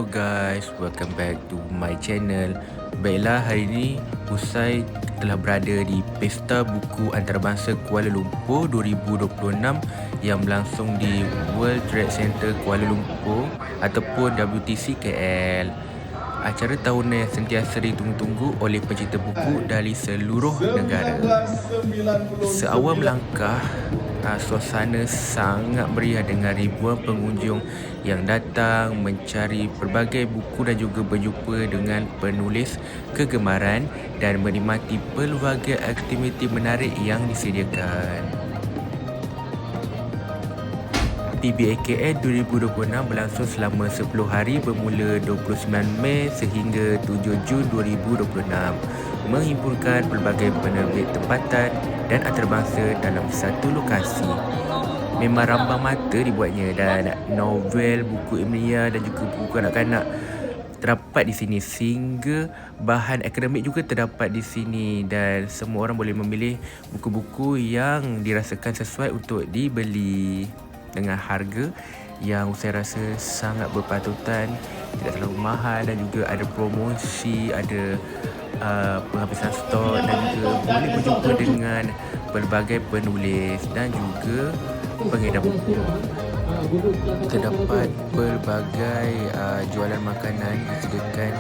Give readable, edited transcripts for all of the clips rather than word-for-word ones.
guys, welcome back to my channel. Baiklah, hari ini Usai telah berada di Pesta Buku Antarabangsa Kuala Lumpur 2026 yang berlangsung di World Trade Center Kuala Lumpur ataupun WTC KL. Acara tahunan yang sentiasa ditunggu-tunggu oleh pencinta buku dari seluruh negara. Seawal melangkah, suasana sangat meriah dengan ribuan pengunjung yang datang mencari pelbagai buku dan juga berjumpa dengan penulis kegemaran dan menikmati pelbagai aktiviti menarik yang disediakan. PBAKL 2026 berlangsung selama 10 hari bermula 29 Mei sehingga 7 Jun 2026, menghimpunkan pelbagai penerbit tempatan dan antarabangsa dalam satu lokasi. Memang rambang mata dibuatnya dan novel, buku ilmiah dan juga buku kanak-kanak terdapat di sini, sehingga bahan akademik juga terdapat di sini dan semua orang boleh memilih buku-buku yang dirasakan sesuai untuk dibeli dengan harga yang saya rasa sangat berpatutan, tidak terlalu mahal dan juga ada promosi, ada penghabisan stok dan juga boleh berjumpa dengan pelbagai penulis dan juga pengedar buku. Terdapat pelbagai jualan makanan disediakan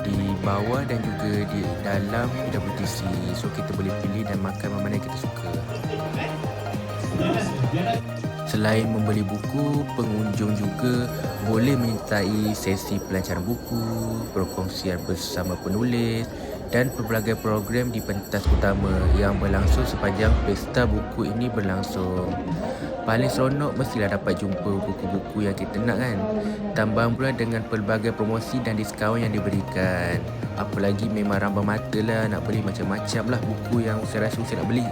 di bawah dan juga di dalam WTC, so kita boleh pilih dan makan mana yang kita suka. Selain membeli buku, pengunjung juga boleh menyertai sesi pelancaran buku, perkongsian bersama penulis dan pelbagai program di pentas utama yang berlangsung sepanjang pesta buku ini berlangsung. Paling seronok mestilah dapat jumpa buku-buku yang kita nak kan. Tambah pula dengan pelbagai promosi dan diskaun yang diberikan. Apalagi memang rambang mata lah, nak beli macam-macam lah buku yang saya rasa saya nak beli.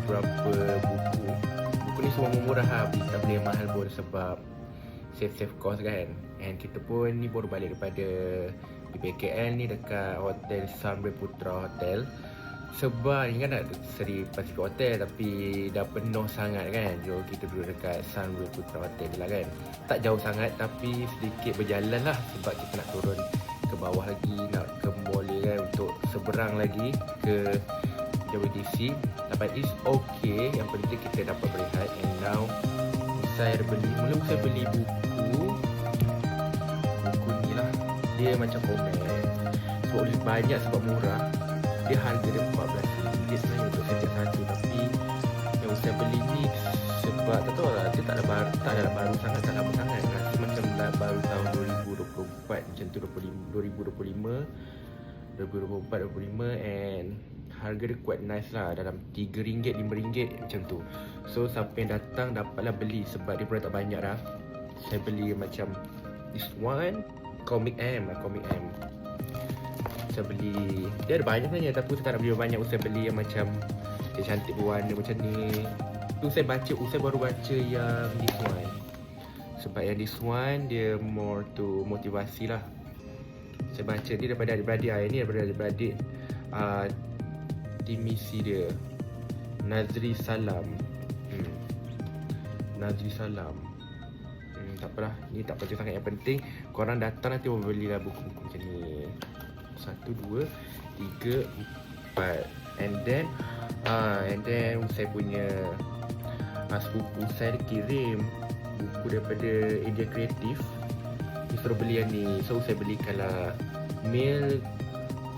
Berapa buku ni semua murah lah, tak boleh mahal pun sebab save cost kan. And kita pun ni baru balik daripada PBKL ni dekat hotel Sunway Putra Hotel, sebab ni kan ada Seri Pacific Hotel tapi dah penuh sangat kan. So kita duduk dekat Sunway Putra Hotel lah kan, tak jauh sangat tapi sedikit berjalan lah sebab kita nak turun ke bawah lagi, nak ke mall kan untuk seberang lagi ke WTC. But it's okay, yang penting kita dapat berehat. And now saya beli buku ni lah. Dia macam komen sebab lebih banyak sebab murah. Dia harga dia RM14 sebenarnya untuk setiap satu, tapi yang saya beli ni sebab tak tahu lah, dia tak ada baru sangat, tak lama sangat. Rasa macam baru tahun 2024 macam tu, 2024-2025 and harga dia quite nice lah, dalam RM3, RM5 macam tu. So siapa yang datang dapatlah beli sebab dia pun tak banyak dah. Saya beli macam this one, Comic M. Saya beli, dia ada banyak sebenarnya tapi saya tak nak beli banyak. Saya beli yang macam dia cantik berwarna macam ni. Tu saya baru baca yang this one, sebab yang this one dia more to motivasi lah. Saya baca dia daripada adik-beradik. Ini daripada adik-beradik tim misi dia, Nazri Salam. Tak apalah, ni tak penting sangat. Yang penting korang datang nanti belilah buku-buku macam ni. 1, 2, 3, 4. And then saya punya sepupu saya kirim buku daripada India Creative. Dia suruh beli yang ni, so saya belikanlah Milk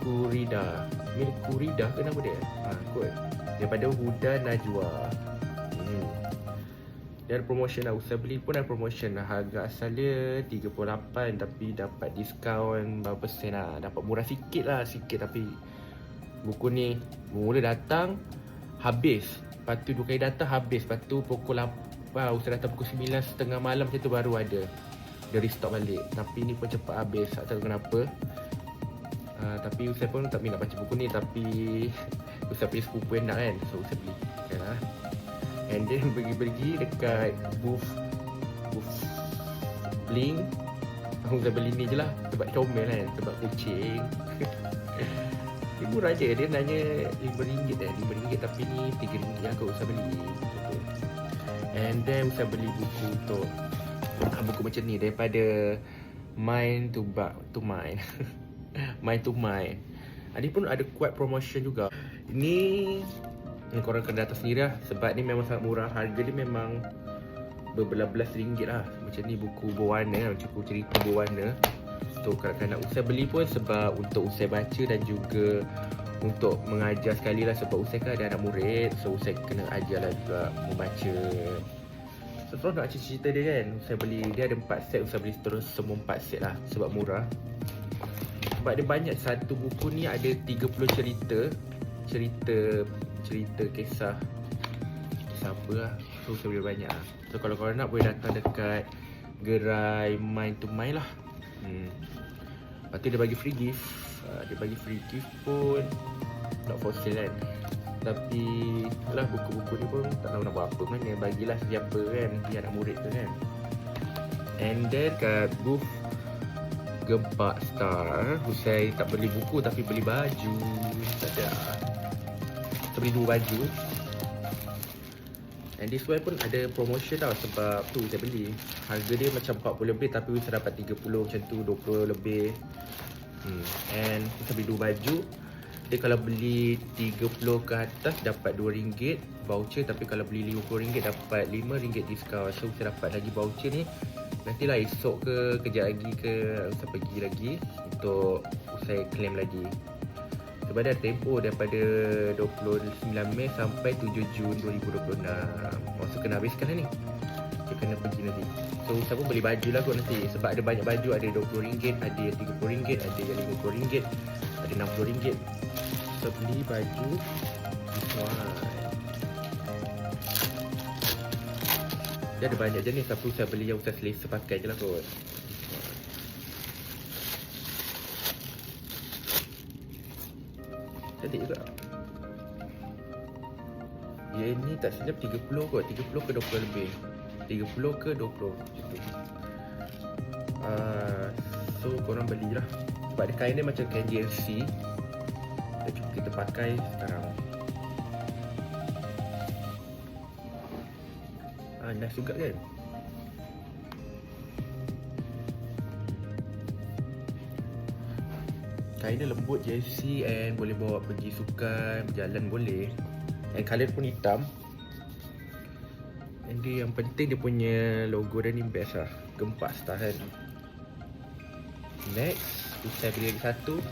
Kurida ke nama dia? Kot daripada Huda Najwa. Dia ada promotion lah, Usai beli pun ada promotion lah. Harga asal dia 38 tapi dapat diskaun berapa sen lah. Dapat murah sikit lah, tapi buku ni mula datang habis. Lepas tu 2 kali datang habis. Lepas tu pukul 8, Usai datang pukul 9.30 malam macam tu baru ada. Dia restock balik. Tapi ni pun cepat habis, tak tahu kenapa. Tapi Usai pun tak minat baca buku ni. Tapi Usai punya sepupu enak kan, so Usai beli lah. And then pergi dekat booth Blink. Usai beli ni je lah, sebab comel kan, sebab kucing. Dia murah je, dia nanya RM5 tapi ni RM3 lah kalau Usai beli. And then Usai beli buku untuk buku macam ni daripada Mind to Mind. Mind to Mind. Ini pun ada kuat promotion juga. Ni korang kena datang sendiri lah, sebab ni memang sangat murah. Harga dia memang berbelas-belas ringgit lah. Macam ni buku berwarna, macam buku cerita berwarna. Untuk kanak-kanak Usai beli pun sebab untuk Usai baca dan juga untuk mengajar sekali lah. Sebab Usai kan ada anak murid, so Usai kena ajar lah juga membaca. So korang nak cerita dia kan, Usai beli, dia ada 4 set. Usai beli terus semua 4 set lah sebab murah. Sebab dia banyak, satu buku ni ada 30 cerita kisah apa lah. So Usai beli banyak lah. So kalau korang nak boleh datang dekat gerai Mind to Mind lah. Lepas tu dia bagi free gift. Dia bagi free gift pun not for sale kan. Tapi lah buku-buku ni pun tak tahu nak buat apa mana. Bagilah siapa kan, dia anak murid tu kan. And then kat booth Gempak Star, Usai tak beli buku tapi beli baju. Tak ada. Saya beli 2 baju. And this one pun ada promotion tau, sebab tu saya beli. Harga dia macam 40 lebih tapi saya dapat 30 macam tu, 20 lebih. And saya beli 2 baju. Dia kalau beli 30 ke atas dapat RM2 voucher, tapi kalau beli RM50 dapat RM5 diskaun. So saya dapat lagi voucher ni. Nantilah esok ke kejap lagi ke saya pergi lagi untuk saya claim lagi. Sebab dia tempoh daripada 29 Mei sampai 7 Jun 2026. Maksud kena habiskan lah ni. Dia kena pergi nanti. So saya pun beli baju lah kot nanti. Sebab ada banyak baju. Ada RM20, ada RM30, ada yang RM50, ada RM60. So beli baju dia ada banyak jenis, tapi saya beli yang Usai selesa pakai je lah kot. Cantik juga. Dia ni tak silap 30 kot, 30 ke 20 lebih, 30 ke 20 macam tu. So korang belilah. Sebab dia kain dia macam kain jersey. Kita pakai sekarang. Nice juga kan. Kain dia lembut jersey and boleh bawa pergi sukan, berjalan boleh. And colour pun hitam. And dia yang penting dia punya logo dia ni best lah, Gempak Star kan. Next, saya beli lagi satu.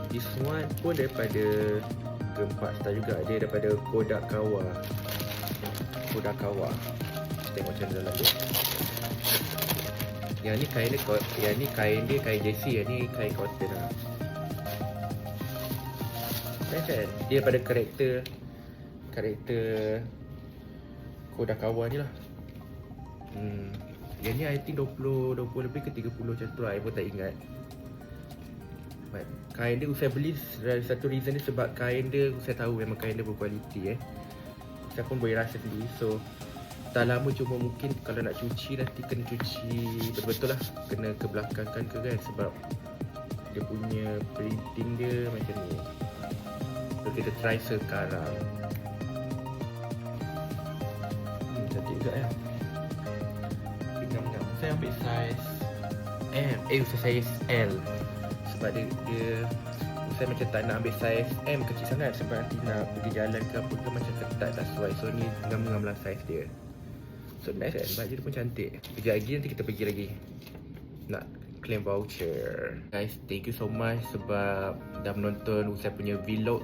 This one pun daripada Gempak Star juga. Dia daripada Kodakawa. Tengok macam dalam dia. Yang ni kain dia, kain jersey. Yang ni kain cotton lah. Kan? Dia daripada karakter Kodakawa ni lah. Yang ni I think 20 lebih ke 30 macam tu lah. I pun tak ingat. But kain dia Usai beli satu reason ni sebab kain dia Usai tahu memang kain dia berkualiti saya pun boleh rasa sendiri. So tak lama, cuma mungkin kalau nak cuci nanti kena cuci betul-betul lah, kena ke belakang kan sebab dia punya printing dia macam ni. So kita try sekarang. Cantik juga ya. Pinjam-pinjam. Saya ambil size M. Usai size L. Sebab dia saya macam tak nak ambil size M kecil sangat. Sebab nanti nak pergi jalan ke apa ke macam ketat tak sesuai. So ni ngam-ngam lah size dia. So nice kan, baju dia pun cantik. Kejap lagi nanti kita pergi lagi nak claim voucher. Guys, thank you so much sebab dah menonton Usai punya vlog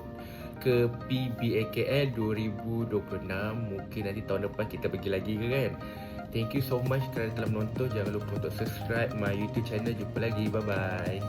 ke PBAKL 2026. Mungkin nanti tahun depan kita pergi lagi ke kan. Thank you so much kerana telah menonton. Jangan lupa untuk subscribe my YouTube channel. Jumpa lagi. Bye bye.